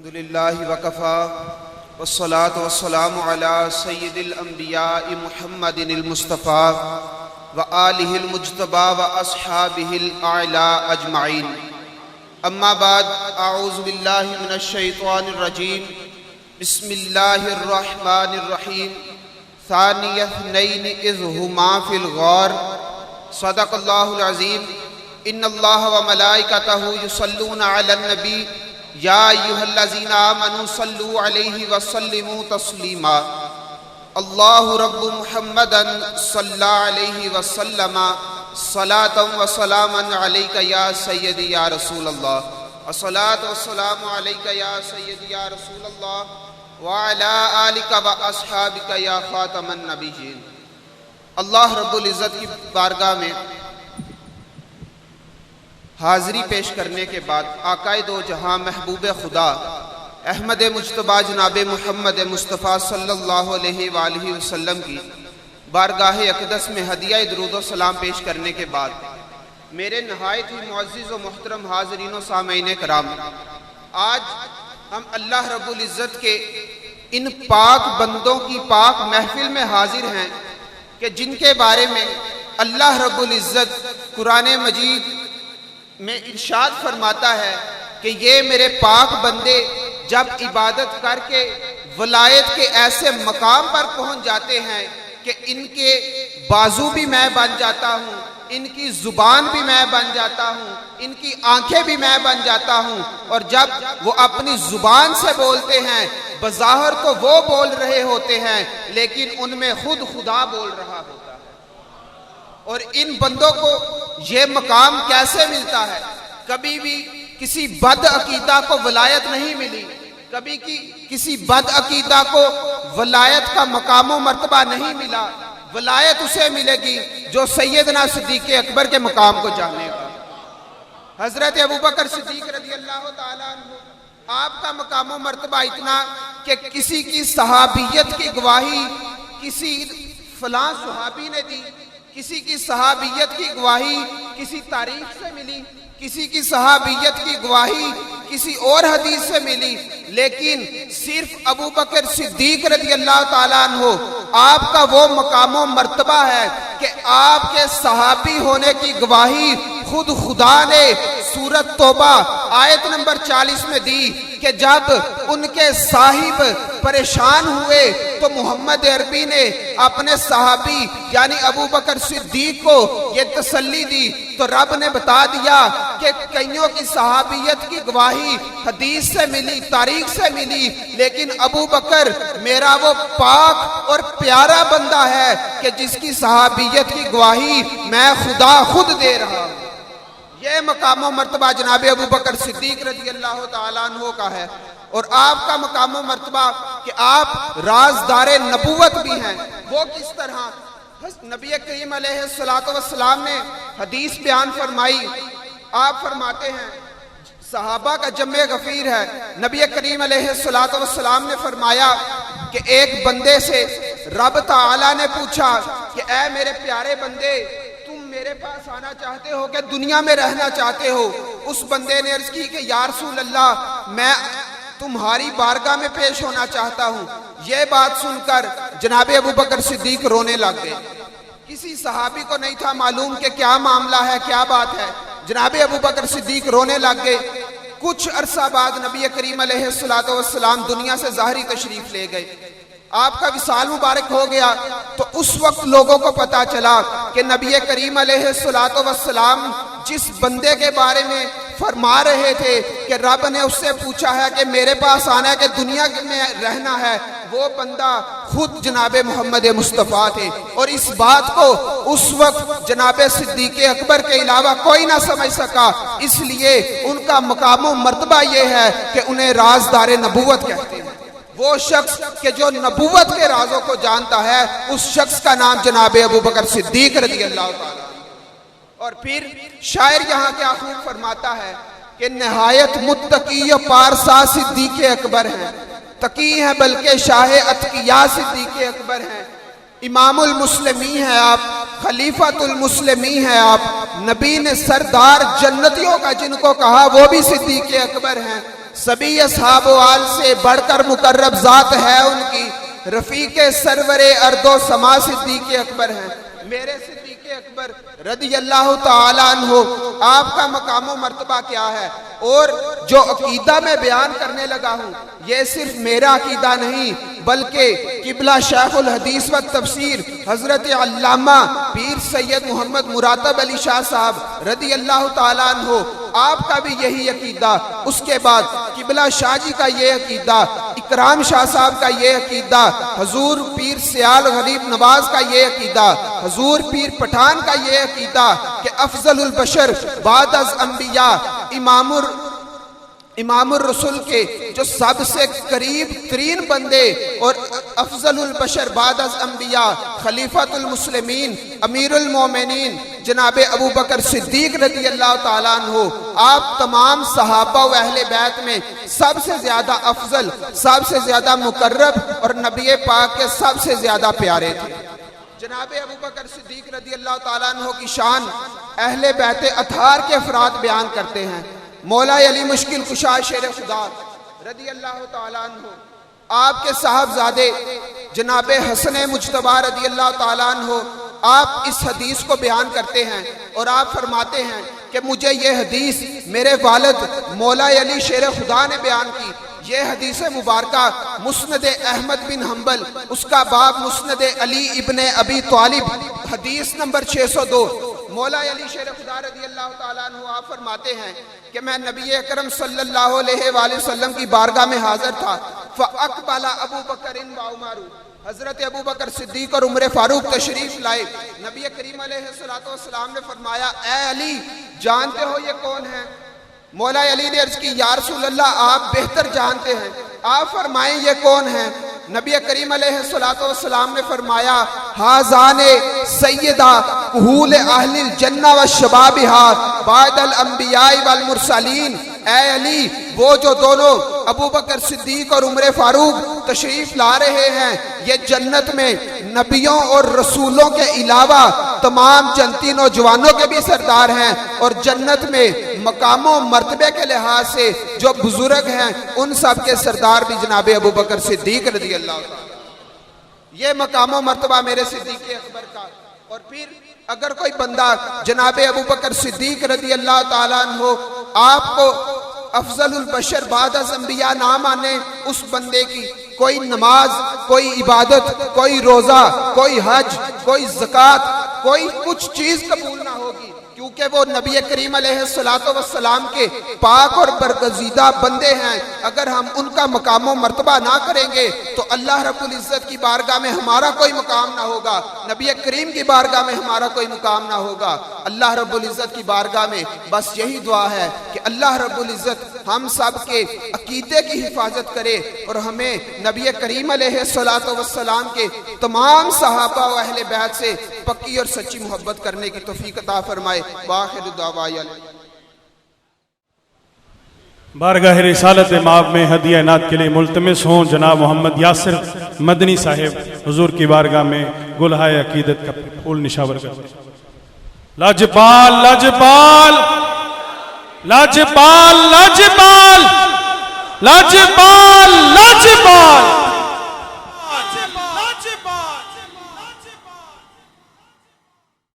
الحمدللہ وکفا والصلاة والسلام علی سید الانبیاء محمد المصطفیٰ وآلہ المجتبی واصحابہ الاعلاء اجمعین. اما بعد، اعوذ باللہ من الشیطان الرجیم. بسم اللہ الرحمن الرحیم. ثانی اثنین اذ ہما فی الغار. صدق اللہ العظیم. ان اللہ وملائکتہ یصلون علی النبی یا ایھا الذین آمنوا صلوا علیہ وسلموا تسلیما. اللہ رب محمدا صلی علیہ وسلم صلاۃ و سلاما علیک یا سیدی یا رسول اللہ. الصلاۃ والسلام علیک یا سیدی یا رسول اللہ وعلی آلک و اصحابک یا خاتم النبیین. اللہ رب العزت کی بارگاہ میں حاضری پیش کرنے کے بعد آقائے دو جہاں محبوب خدا احمد مجتبیٰ جناب محمد مصطفیٰ صلی اللہ علیہ وآلہ وسلم کی بارگاہ اقدس میں ہدیہ درود و سلام پیش کرنے کے بعد میرے نہایت ہی معزز و محترم حاضرین و سامعین کرام، آج ہم اللہ رب العزت کے ان پاک بندوں کی پاک محفل میں حاضر ہیں کہ جن کے بارے میں اللہ رب العزت قرآن مجید میں ارشاد فرماتا ہے کہ یہ میرے پاک بندے جب عبادت کر کے ولایت کے ایسے مقام پر پہنچ جاتے ہیں کہ ان کے بازو بھی میں بن جاتا ہوں، ان کی زبان بھی میں بن جاتا ہوں، ان کی آنکھیں بھی میں بن جاتا ہوں، اور جب وہ اپنی زبان سے بولتے ہیں بظاہر تو وہ بول رہے ہوتے ہیں لیکن ان میں خود خدا بول رہا ہوتا ہے. اور ان بندوں کو یہ مقام کیسے ملتا ہے؟ کبھی بھی کسی بد عقیدہ کو ولایت نہیں ملی، کبھی کسی بد عقیدہ کو ولایت کا مقام و مرتبہ نہیں ملا. ولایت اسے ملے گی جو سیدنا صدیق اکبر کے مقام کو جانے گا. حضرت ابوبکر صدیق رضی اللہ تعالیٰ عنہ، آپ کا مقام و مرتبہ اتنا کہ کسی کی صحابیت کی گواہی کسی فلاں صحابی نے دی، کسی کی صحابیت کی گواہی کسی تاریخ سے ملی، کسی کی صحابیت کی گواہی کسی اور حدیث سے ملی، لیکن صرف ابوبکر صدیق رضی اللہ تعالیٰ عنہ آپ کا وہ مقام و مرتبہ ہے کہ آپ کے صحابی ہونے کی گواہی خود خدا نے سورۃ توبہ آیت نمبر 40 میں دی کہ جب ان کے صاحب پریشان ہوئے تو محمد عربی نے اپنے صحابی یعنی ابوبکر صدیق کو یہ تسلی دی تو رب نے بتا دیا کہ کئیوں کی صحابیت کی گواہی حدیث سے ملی، تاریخ سے ملی، لیکن ابوبکر میرا وہ پاک اور پیارا بندہ ہے کہ جس کی صحابیت کی گواہی میں خدا خود دے رہا ہوں. یہ مقام و مرتبہ جناب ابوبکر صدیق رضی اللہ تعالیٰ عنہ کا ہے. اور آپ کا مقام و مرتبہ کہ آپ رازدار نبوت بھی ہیں. وہ کس طرح؟ نبی کریم علیہ السلام نے حدیث بیان فرمائی. آپ فرماتے ہیں صحابہ کا جمع غفیر ہے. نبی کریم علیہ السلام نے فرمایا کہ ایک بندے سے رب تعالیٰ نے پوچھا کہ اے میرے پیارے بندے، میرے پاس آنا چاہتے ہو کہ دنیا میں رہنا چاہتے ہو؟ اس بندے نے عرض کی کہ یا رسول اللہ، میں تمہاری بارگاہ میں پیش ہونا چاہتا ہوں. یہ بات سن کر جناب ابوبکر صدیق رونے لگ گئے. کسی صحابی کو نہیں تھا معلوم کہ کیا معاملہ ہے، کیا بات ہے. جناب ابوبکر صدیق رونے لگ گئے. کچھ عرصہ بعد نبی کریم علیہ السلام دنیا سے ظاہری تشریف لے گئے. آپ کا وصال مبارک ہو گیا تو اس وقت لوگوں کو پتا چلا کہ نبی کریم علیہ السلام جس بندے کے بارے میں فرما رہے تھے کہ رب نے اس سے پوچھا ہے کہ میرے پاس آنا ہے کہ دنیا میں رہنا ہے، وہ بندہ خود جناب محمد مصطفیٰ تھے. اور اس بات کو اس وقت جناب صدیق اکبر کے علاوہ کوئی نہ سمجھ سکا، اس لیے ان کا مقام و مرتبہ یہ ہے کہ انہیں رازدار نبوت کہتے ہیں. وہ شخص کہ جو نبوت کے رازوں کو جانتا ہے اس شخص کا نام جناب ابوبکر صدیق رضی اللہ تعالیٰ. اور پھر شاعر یہاں کیا خوب فرماتا ہے کہ نہایت متقی و پارسا صدیق اکبر ہیں، تقی ہیں بلکہ شاہ اتقیاء صدیق اکبر ہیں. امام المسلمین ہیں آپ، خلیفۃ المسلمین ہیں آپ. نبی نے سردار جنتیوں کا جن کو کہا وہ بھی صدیق اکبر ہیں. سبھی اصحاب و آل سے بڑھ کر مقرب ذات ہے ان کی، رفیق سرور ارض و سما صدیق اکبر ہیں۔ میرے صدیق اکبر رضی اللہ تعالیٰ عنہ آپ کا مقام و مرتبہ کیا ہے، اور جو عقیدہ میں بیان کرنے لگا ہوں یہ صرف میرا عقیدہ نہیں بلکہ قبلہ شیخ الحدیث و تفسیر حضرت علامہ پیر سید محمد مراتب علی شاہ صاحب رضی اللہ تعالیٰ عنہ آپ کا بھی یہی عقیدہ، اس کے بعد قبلہ شاہ جی کا یہ عقیدہ، اکرام شاہ صاحب کا یہ عقیدہ، حضور پیر سیال غریب نواز کا یہ عقیدہ، حضور پیر پٹھان کا یہ عقیدہ کہ افضل البشر بعد از انبیاء امام الرسول کے جو سب سے قریب ترین بندے اور افضل البشر بعد از انبیاء خلیفۃ المسلمین امیر المومنین جناب ابو بکر صدیق رضی اللہ تعالیٰ عنہ آپ تمام صحابہ و اہل بیت میں سب سے زیادہ افضل، سب سے زیادہ مقرب اور نبی پاک کے سب سے زیادہ پیارے تھے۔ جناب ابو بکر صدیق رضی اللہ تعالیٰ عنہ کی شان اہل بیت اطہار کے افراد بیان کرتے ہیں۔ مولا علی مشکل کشا شیر خدا رضی اللہ تعالیٰ عنہ آپ کے صاحبزادے جناب حسن مجتبی رضی اللہ تعالیٰ عنہ آپ اس حدیث کو بیان کرتے ہیں اور آپ فرماتے ہیں کہ مجھے یہ حدیث میرے والد مولا علی شیر خدا نے بیان کی۔ یہ حدیث مبارکہ مسند احمد بن حنبل اس کا باب مسند علی ابن ابی طالب حدیث نمبر 602۔ مولا علی شیر خدا رضی اللہ تعالیٰ عنہ آپ فرماتے ہیں کہ میں نبی اکرم صلی اللہ علیہ وآلہ وسلم کی بارگاہ میں حاضر تھا، فَأَقْبَلَ أَبُو بَكْرٍ وَعُمَرُ، حضرت ابو بکر صدیق اور عمر فاروق تشریف لائے۔ نبی کریم علیہ السلام نے فرمایا اے علی جانتے ہو یہ کون ہے؟ مولا علی نے عرض کی یا رسول اللہ آپ بہتر جانتے ہیں، آپ فرمائیں یہ کون ہیں؟ نبی کریم علیہ السلام نے فرمایا حاذان سیدہ کہول اہل الجنہ والشبابہا بعد الانبیاء والمرسلین، اے علی وہ جو دونوں ابو بکر صدیق اور عمر فاروق تشریف لا رہے ہیں یہ جنت میں نبیوں اور رسولوں کے علاوہ تمام جنتی نوجوانوں کے بھی سردار ہیں، اور جنت میں مقام و مرتبے کے لحاظ سے جو بزرگ ہیں ان سب کے سردار بھی جناب ابو بکر صدیق رضی اللہ تعالیٰ۔ یہ مقام و مرتبہ میرے صدیق اکبر کا۔ اور پھر اگر کوئی بندہ جناب ابو بکر صدیق رضی اللہ تعالیٰ عنہ آپ کو افضل البشر بعد از انبیاء نہ مانے، اس بندے کی کوئی نماز، کوئی عبادت، کوئی روزہ، کوئی حج، کوئی زکوٰۃ، کوئی کچھ چیز قبول نہ ہوگی، کیونکہ وہ نبی کریم علیہ السلام کے پاک اور برگزیدہ بندے ہیں۔ اگر ہم ان کا مقام و مرتبہ نہ کریں گے تو اللہ رب العزت کی بارگاہ میں ہمارا کوئی مقام نہ ہوگا، نبی کریم کی بارگاہ میں ہمارا کوئی مقام نہ ہوگا۔ اللہ رب العزت کی بارگاہ میں بس یہی دعا ہے کہ اللہ رب العزت ہم سب کے عقیدے کی حفاظت کرے اور ہمیں نبی کریم علیہ السلام کے تمام صحابہ و اہل بیت سے پکی اور سچی محبت کرنے کی توفیق عطا فرمائے۔ واخر دعوانا بارگاہ رسالت مآب میں ہدیہ نعت کے لیے ملتمس ہوں جناب محمد یاسر مدنی صاحب حضور کی بارگاہ میں گلہائے عقیدت کا پھول نشاور کرتے ہیں۔ لاجپال لاجپال لاجپال لاجپال لاجپال لاجپال